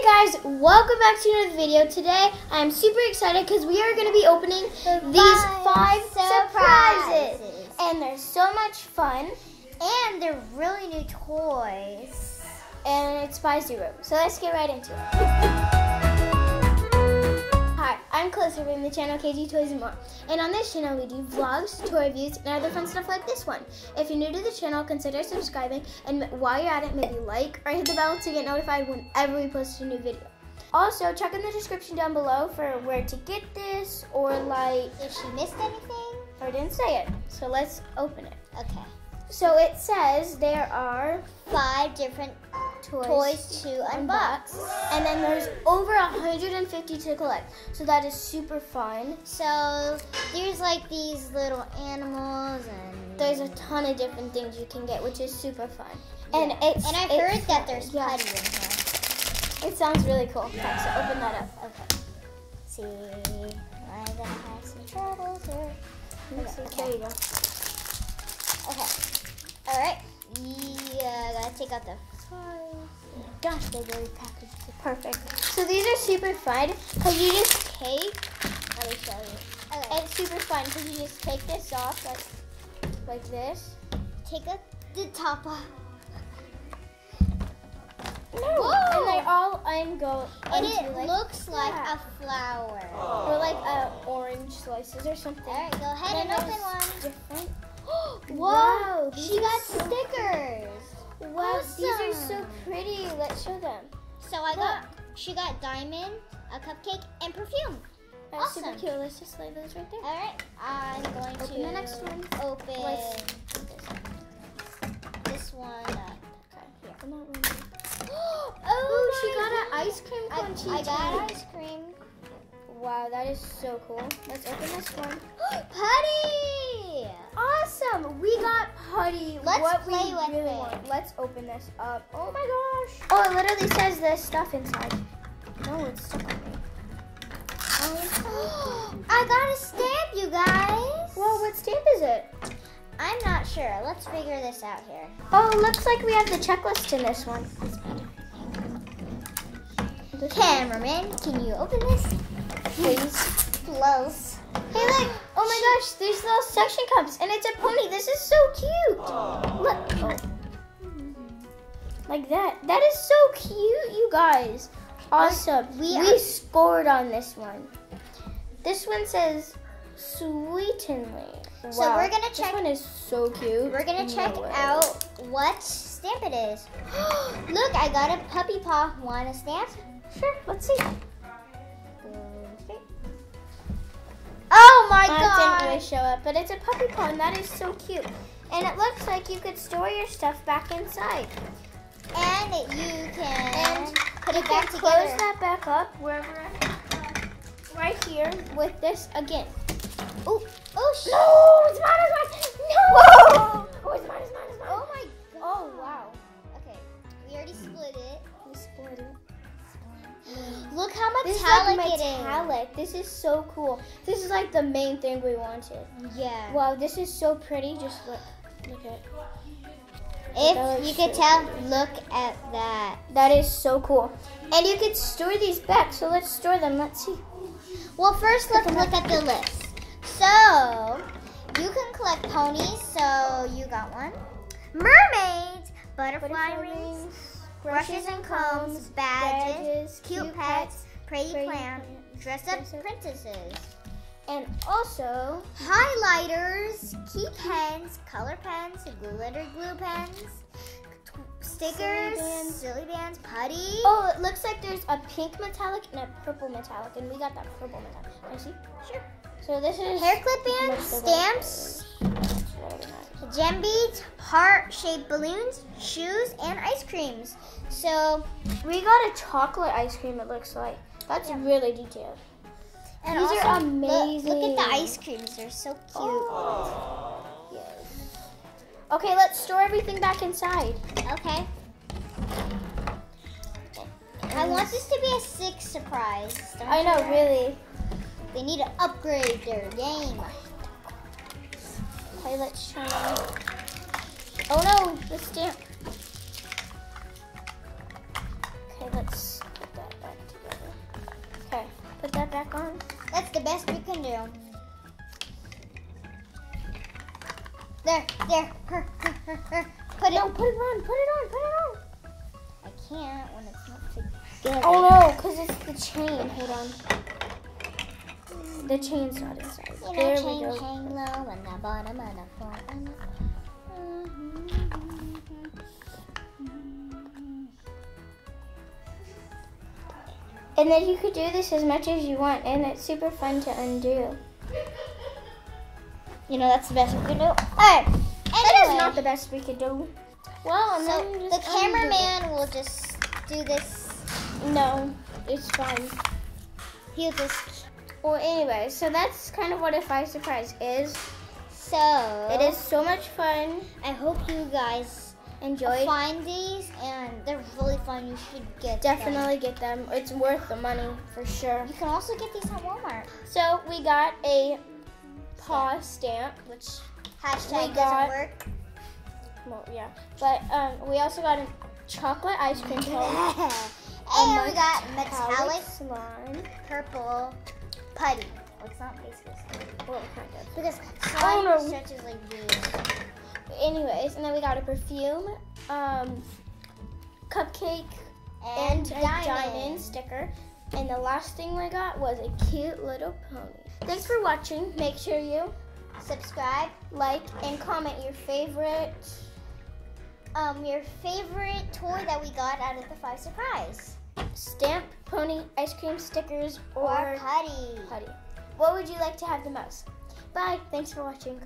guys, welcome back to another video. Today I am super excited because we are going to be opening these 5 surprises. And they're so much fun. And they're really new toys. And it's by Zuru. So let's get right into it. Hi, I'm Kallissa from the channel KG Toys and More. And on this channel we do vlogs, toy reviews, and other fun stuff like this one. If you're new to the channel, consider subscribing. And while you're at it, maybe like or hit the bell to get notified whenever we post a new video. Also, check in the description down below for where to get this, or like if she missed anything or didn't say it. So let's open it. Okay. So it says there are 5 different toys to unbox. And then there's over 150 to collect. So that is super fun. So there's like these little animals and there's a ton of different things you can get, which is super fun. Yeah. And I've heard that there's putty in here. It sounds really cool. Okay, so open that up. Okay. Let's see, I'm gonna have some troubles here. Okay. There you go. Okay. All right. Yeah, gotta take out the. Gosh, they really packaged it perfect. So these are super fun because you just take. Let me show you. Okay. It's super fun because you just take this off like this. Take the top off. No. Whoa. And they all go. And it looks like a flower. Or like orange slices or something. All right, go ahead and open one. Different. Whoa, she got stickers. Wow, awesome. These are so pretty. Let's show them. So she got diamond, a cupcake, and perfume. That's awesome. Super cute. Let's just lay those right there. All right, I'm going open to the next one. Open this one. Okay, here. I'm not ready. Oh, she got an ice cream cone. I got ice cream. Wow, that is so cool. Let's open this one. Putty! Awesome! We got putty. Let's play with it. Let's open this up. Oh my gosh! Oh, it literally says there's stuff inside. No, it's stuck on me. I got a stamp, you guys. Whoa, what stamp is it? I'm not sure. Let's figure this out here. Oh, it looks like we have the checklist in this one. Cameraman, can you open this? Please. Close. Hey, look! Oh my gosh, these little suction cups, and it's a pony. This is so cute. Look. Oh. Like that. That is so cute, you guys. Awesome. We scored on this one. This one says Sweetenly. Wow. So we're gonna check. This one is so cute. We're gonna check out what stamp it is. Look, I got a puppy paw. Want a stamp? Sure. Let's see. Oh my god! That didn't really show up, but it's a puppy paw, and that is so cute. And it looks like you could store your stuff back inside. And you can put it back together. Close that back up wherever. Right here with this again. Oh, no! It's mine! No! Oh, it's mine! Oh my god! Oh wow! Okay, we already split it. We split it. Look how metallic it is. Metallic. This is so cool. This is like the main thing we wanted. Yeah. Wow, this is so pretty. Just look at it. If you could tell, look at that. That is so cool. And you could store these back. So let's store them. Let's see. Well, first let's look at the list. So you can collect ponies. So you got one. Mermaids, butterfly rings, brushes and combs, badges, cute pets, pretty plants, dress-up princesses. And also highlighters, key pens, color pens, glitter glue pens, stickers, silly bands, putty. Oh, it looks like there's a pink metallic and a purple metallic, and we got that purple metallic. Can I see? Sure. So this is hair clip bands, stamps, gem beads, heart-shaped balloons, shoes, and ice creams. So we got a chocolate ice cream, it looks like. That's really detailed. And these also, are amazing. Look at the ice creams. They're so cute. Oh. Yes. Okay, let's store everything back inside. Okay. I want this to be a 6 surprise. I know, really. They need to upgrade their game. Okay, let's try. Oh no, the stamp. Okay, let's put that back on. That's the best we can do. There. Her. Put it on. Put it on. I can't when it's not together. Oh no, because it's the chain. Hold on. The chain's not inside. You know, There we chain go. hang low and the bottom and the front. And then you could do this as much as you want, and it's super fun to undo. You know, that's the best we can do. Alright. That is not the best we could do. Well, and So then the just undo cameraman will just do this. it. No, it's fine. He'll just. Well, anyway, so that's kind of what a 5 surprise is. So It is so much fun. I hope you guys Enjoy. find these, and they're really fun. You should get Definitely get them. It's worth the money for sure. them. You can also get these at Walmart. So we got a paw stamp, which Hashtag We got- doesn't work. well, yeah. But we also got a chocolate ice cream cone. And we got metallic slime. purple putty. Well, it's not basically slime. Well, kind of. Because Oh, slime no. stretches like this. Anyways, and then we got a perfume, cupcake, and a diamond sticker. And the last thing we got was a cute little pony. Thanks for watching. Make sure you Subscribe. like and comment your favorite Toy that we got out of the 5 surprise. stamp, pony, ice cream stickers, Or or putty. putty. What would you like to have the most? Bye. Thanks for watching.